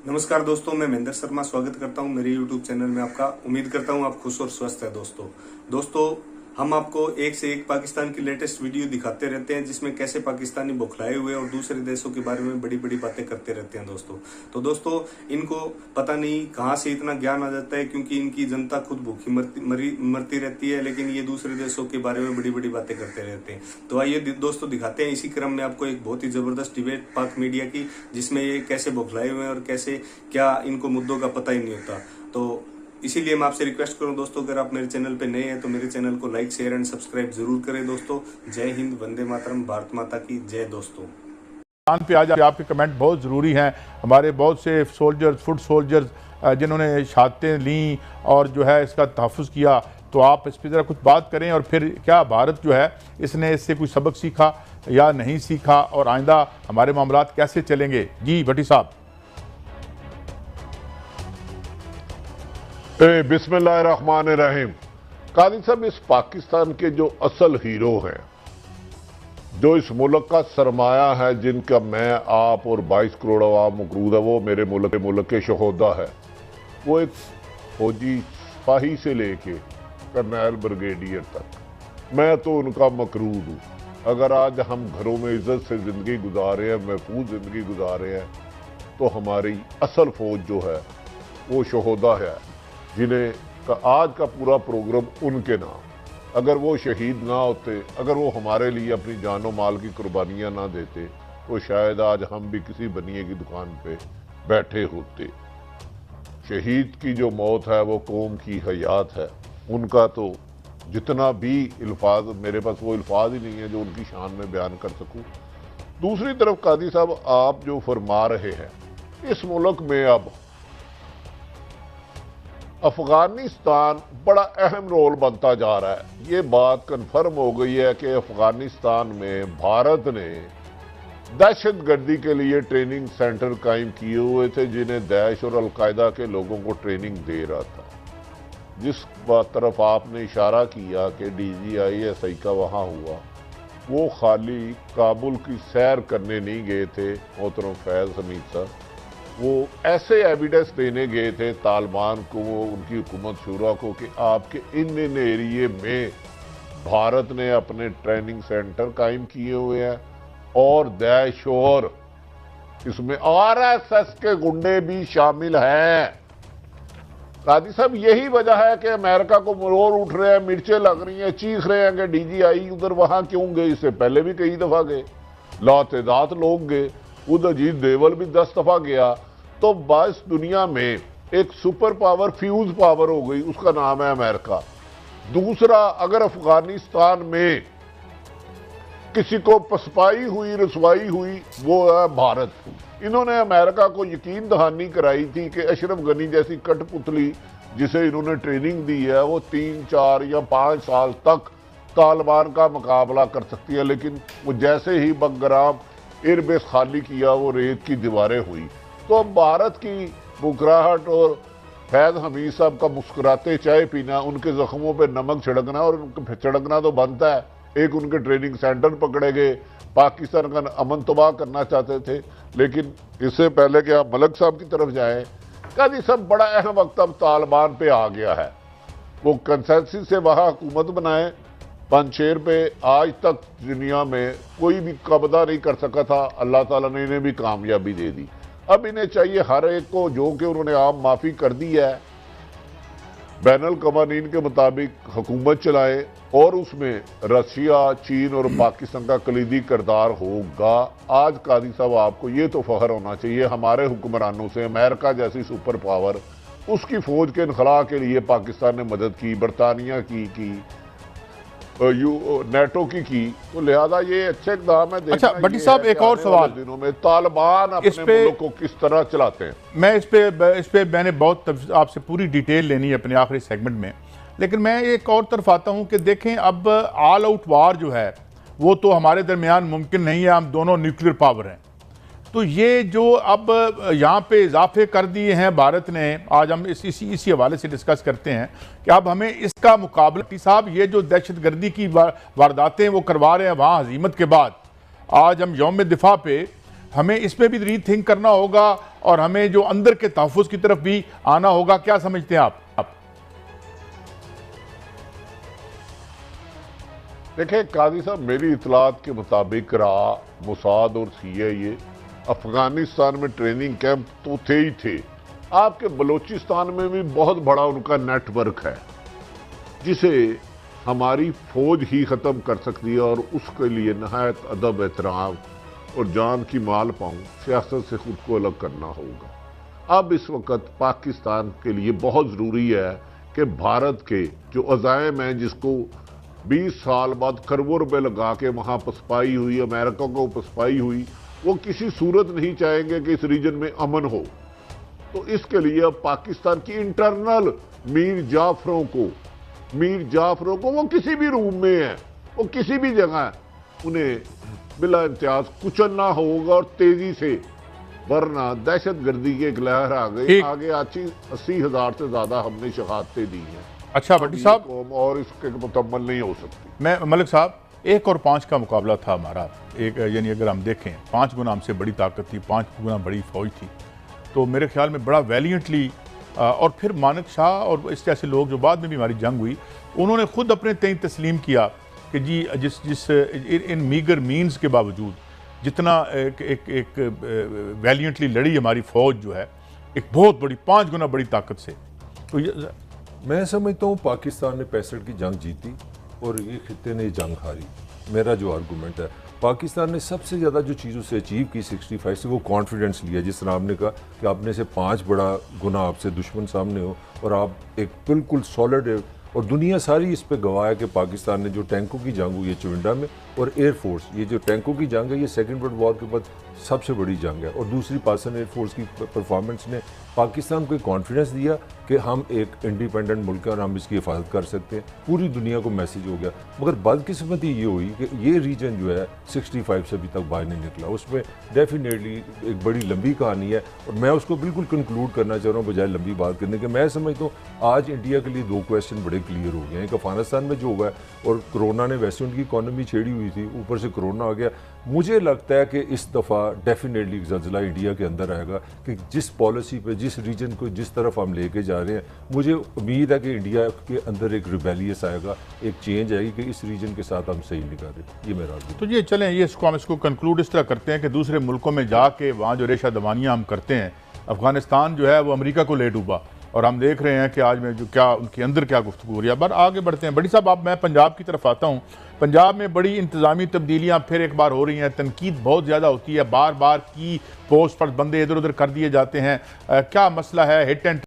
नमस्कार दोस्तों, मैं महेंद्र शर्मा स्वागत करता हूं मेरे YouTube चैनल में आपका। उम्मीद करता हूं आप खुश और स्वस्थ हैं। दोस्तों हम आपको एक से एक पाकिस्तान की लेटेस्ट वीडियो दिखाते रहते हैं, जिसमें कैसे पाकिस्तानी बौखलाए हुए और दूसरे देशों के बारे में बड़ी बड़ी बातें करते रहते हैं दोस्तों इनको पता नहीं कहां से इतना ज्ञान आ जाता है, क्योंकि इनकी जनता खुद भूखी मरती रहती है, लेकिन ये दूसरे देशों के बारे में बड़ी बड़ी बातें करते रहते हैं। तो आइए दोस्तों दिखाते हैं इसी क्रम में आपको एक बहुत ही जबरदस्त डिबेट पाक मीडिया की, जिसमें ये कैसे बौखलाए हुए हैं और कैसे क्या इनको मुद्दों का पता ही नहीं होता। तो इसीलिए मैं आपसे रिक्वेस्ट करूं दोस्तों, अगर आप मेरे चैनल पे नए हैं तो मेरे चैनल को लाइक शेयर एंड सब्सक्राइब जरूर करें दोस्तों। जय हिंद, वंदे मातरम, भारत माता की जय। दोस्तों पे आज आपके कमेंट बहुत ज़रूरी हैं। हमारे बहुत से सोल्जर्स, फुट सोल्जर्स जिन्होंने शहादतें लीं और जो है इसका तहफ़्फ़ुज़ किया, तो आप इस पर ज़रा कुछ बात करें। और फिर क्या भारत जो है इसने इससे कुछ सबक सीखा या नहीं सीखा, और आइंदा हमारे मामलात कैसे चलेंगे? जी भट्टी साहब। बिस्मिल्लाहिर्रहमानिर्रहीम। कादी साहब, इस पाकिस्तान के जो असल हीरो हैं, जो इस मुल्क का सरमाया है, जिनका मैं आप और 22 करोड़ आवाम मकरूद है, वो मेरे मुल्क के शहोदा है। वो एक फौजी सिपाही से लेके कर्नल ब्रिगेडियर तक, मैं तो उनका मकरूद हूँ। अगर आज हम घरों में इज्जत से ज़िंदगी गुजार रहे हैं, महफूज ज़िंदगी गुजार रहे हैं, तो हमारी असल फौज जो है वो शहोदा है, जिन्हें आज का पूरा प्रोग्राम उनके नाम। अगर वो शहीद ना होते, अगर वो हमारे लिए अपनी जानो माल की कुर्बानियाँ ना देते, तो शायद आज हम भी किसी बनिए की दुकान पे बैठे होते। शहीद की जो मौत है वो कौम की हयात है। उनका तो जितना भी अल्फाज, मेरे पास वो अल्फाज ही नहीं है जो उनकी शान में बयान कर सकूं। दूसरी तरफ कादी साहब, आप जो फरमा रहे हैं, इस मुल्क में अब अफगानिस्तान बड़ा अहम रोल बनता जा रहा है। ये बात कन्फर्म हो गई है कि अफगानिस्तान में भारत ने दहशतगर्दी के लिए ट्रेनिंग सेंटर कायम किए हुए थे, जिन्हें दैश और अलकायदा के लोगों को ट्रेनिंग दे रहा था। जिस बात तरफ आपने इशारा किया कि DGISI का वहाँ हुआ, वो खाली काबुल की सैर करने नहीं गए थे मोहतरम फैज़ हमीद साहब, वो ऐसे एविडेंस देने गए थे तालिबान को, उनकी हुकूमत शुरा को, कि आपके इन एरिए में भारत ने अपने ट्रेनिंग सेंटर कायम किए हुए हैं, और दैश और इसमें RSS के गुंडे भी शामिल हैं। कादी साहब, यही वजह है कि अमेरिका को मरोड़ उठ रहे हैं, मिर्चें लग रही हैं, चीख रहे हैं कि DGI उधर वहां क्यों गए। इससे पहले भी कई दफा गए, लातेदाद लोग गए, खुद अजीत देवल भी 10 दफा गया। तो बस दुनिया में एक सुपर पावर फ्यूज पावर हो गई, उसका नाम है अमेरिका। दूसरा, अगर अफगानिस्तान में किसी को पसपाई हुई, रसवाई हुई, वो है भारत। इन्होंने अमेरिका को यकीन दहानी कराई थी कि अशरफ गनी जैसी कठपुतली जिसे इन्होंने ट्रेनिंग दी है, वो 3, 4 या 5 साल तक तालिबान का मुकाबला कर सकती है। लेकिन वो जैसे ही बग्राम एयरबेस खाली किया, वो रेत की दीवारें हुई। तो अब भारत की मुकराहट और फैज़ हमीद साहब का मुस्कुराते चाय पीना, उनके जख्मों पे नमक छिड़कना, और उनके छिड़कना तो बनता है। एक उनके ट्रेनिंग सेंटर पकड़े गए, पाकिस्तान का अमन तबाह करना चाहते थे। लेकिन इससे पहले कि आप मलक साहब की तरफ जाएं, कादी साहब, बड़ा अहम वक्त अब तालिबान पे आ गया है। वो कंसेंसस से वहाँ हुकूमत बनाए। पंजशेर पे आज तक दुनिया में कोई भी कब्जा नहीं कर सका था, अल्लाह ताला ने इन्हें भी कामयाबी दे दी। अब इन्हें चाहिए हर एक को, जो कि उन्होंने आम माफ़ी कर दी है, बैनुल कवानीन के मुताबिक हुकूमत चलाए, और उसमें रशिया, चीन और पाकिस्तान का कलीदी किरदार होगा। आज कादी साहब, आपको ये तो फख्र होना चाहिए हमारे हुक्मरानों से, अमेरिका जैसी सुपर पावर, उसकी फौज के इनखला के लिए पाकिस्तान ने मदद की, बरतानिया की नेटो की। तो लिहाजा ये अच्छे इक़दाम है। अच्छा भट्टी साहब, एक और सवाल, दिनों में तालिबान अपने मुल्क को किस तरह चलाते हैं? मैं इस पे मैंने बहुत आपसे पूरी डिटेल लेनी है अपने आखिरी सेगमेंट में, लेकिन मैं एक और तरफ आता हूं कि देखें, अब ऑल आउट वार जो है वो तो हमारे दरमियान मुमकिन नहीं है, हम दोनों न्यूक्लियर पावर हैं। तो ये जो अब यहाँ पे इजाफे कर दिए हैं भारत ने, आज हम इसी हवाले से डिस्कस करते हैं कि अब हमें इसका मुकाबला। साहब, ये जो दहशतगर्दी की वारदातें वो करवा रहे हैं वहाँ हजीमत के बाद, आज हम यौम दिफा पे हमें इसमें भी री थिंक करना होगा और हमें जो अंदर के तहफ़्फ़ुज़ की तरफ भी आना होगा। क्या समझते हैं आप? देखिए काजी साहब, मेरी इतलात के मुताबिक मोसाद और CIA अफगानिस्तान में ट्रेनिंग कैंप तो थे ही थे। आपके बलूचिस्तान में भी बहुत बड़ा उनका नेटवर्क है जिसे हमारी फौज ही ख़त्म कर सकती है, और उसके लिए नहायत अदब एहतराम और जान की माल पाऊँ सियासत से खुद को अलग करना होगा। अब इस वक्त पाकिस्तान के लिए बहुत ज़रूरी है कि भारत के जो अज़ाइम हैं, जिसको 20 साल बाद खरबों रुपए लगा के वहाँ पसपाई हुई, अमेरिका को पसपाई हुई, वो किसी सूरत नहीं चाहेंगे कि इस रीजन में अमन हो। तो इसके लिए अब पाकिस्तान की इंटरनल मीर जाफरों को वो किसी भी रूम में है, वो किसी भी जगह है, उन्हें बिला इम्तियाज कुचलना होगा और तेजी से, वरना दहशतगर्दी की एक लहर आ गई। आगे 80,000 से ज्यादा हमने शहादतें दी हैं। अच्छा भट्टी साहब, और इसके मुकम्मल नहीं हो सकती। मैं मलिक साहब, 1 और 5 का मुकाबला था हमारा, एक यानी अगर हम देखें 5 गुना हमसे बड़ी ताकत थी, 5 गुना बड़ी फौज थी। तो मेरे ख्याल में बड़ा वैलियंटली, और फिर मानक शाह और इस जैसे लोग जो बाद में भी हमारी जंग हुई, उन्होंने खुद अपने तय तस्लीम किया कि जी जिस इन मीगर मीन्स के बावजूद जितना एक वैलियंटली लड़ी हमारी फौज जो है, एक बहुत बड़ी 5 गुना बड़ी ताकत से। तो मैं समझता हूँ पाकिस्तान ने 65 की जंग जीती और ये खित्ते ने जंग हारी। मेरा जो आर्गूमेंट है, पाकिस्तान ने सबसे ज़्यादा जो चीज़ों से अचीव की 65 से, वो कॉन्फिडेंस लिया। जिस तरह आपने कहा कि आपने से 5 बड़ा गुना आपसे दुश्मन सामने हो और आप एक बिल्कुल सॉलिड, और दुनिया सारी इस पे गवाह है कि पाकिस्तान ने जो टैंकों की जंग हुई है चुविंडा में, और एयरफोर्स, ये जो टैंकों की जंग है, ये सेकेंड वर्ल्ड वॉर के बाद सबसे बड़ी जंग है। और दूसरी पाकिस्तान एयरफोर्स की परफॉर्मेंस ने पाकिस्तान को कॉन्फिडेंस दिया कि हम एक इंडिपेंडेंट मुल्क है और हम इसकी हिफाजत कर सकते हैं। पूरी दुनिया को मैसेज हो गया। मगर बदकिस्मती ये हुई कि ये रीजन जो है 65 से अभी तक बाहर नहीं निकला। उसमें डेफिनेटली एक बड़ी लंबी कहानी है, और मैं उसको बिल्कुल कंक्लूड करना चाह रहा हूँ बजाय लंबी बात करने के। मैं समझता हूँ आज इंडिया के लिए 2 क्वेश्चन बड़े क्लियर हो गए हैं। एक अफगानिस्तान में जो हुआ है, और कोरोना ने वैसे उनकी इकॉनमी छेड़ी हुई थी, ऊपर से कोरोना आ गया। मुझे लगता है कि इस दफ़ा डेफिनेटली एक ज़ल्ज़ला इंडिया के अंदर आएगा कि जिस पॉलिसी पे, जिस रीजन को जिस तरफ हम लेके जा रहे हैं, मुझे उम्मीद है कि इंडिया के अंदर एक रिबेलियस आएगा, एक चेंज आएगी कि इस रीजन के साथ हम सही नहीं कर रहे। ये मेरा आर्गुमेंट। तो ये चलें, ये हम इसको कंक्लूड इस तरह करते हैं कि दूसरे मुल्कों में जाके वहाँ जो रेशा दवानियाँ हम करते हैं, अफगानिस्तान जो है वो अमेरिका को ले डूबा, और हम देख रहे हैं कि आज में जो क्या उनके अंदर क्या गुफ्तगू हो रही है। पर आगे बढ़ते हैं। बड़ी साहब, अब मैं पंजाब की तरफ आता हूँ। पंजाब में बड़ी इंतज़ामी तब्दीलियाँ फिर एक बार हो रही हैं, तनकीद बहुत ज़्यादा होती है, बार बार की पोस्ट पर बंदे इधर उधर कर दिए जाते हैं। क्या मसला है? Hit and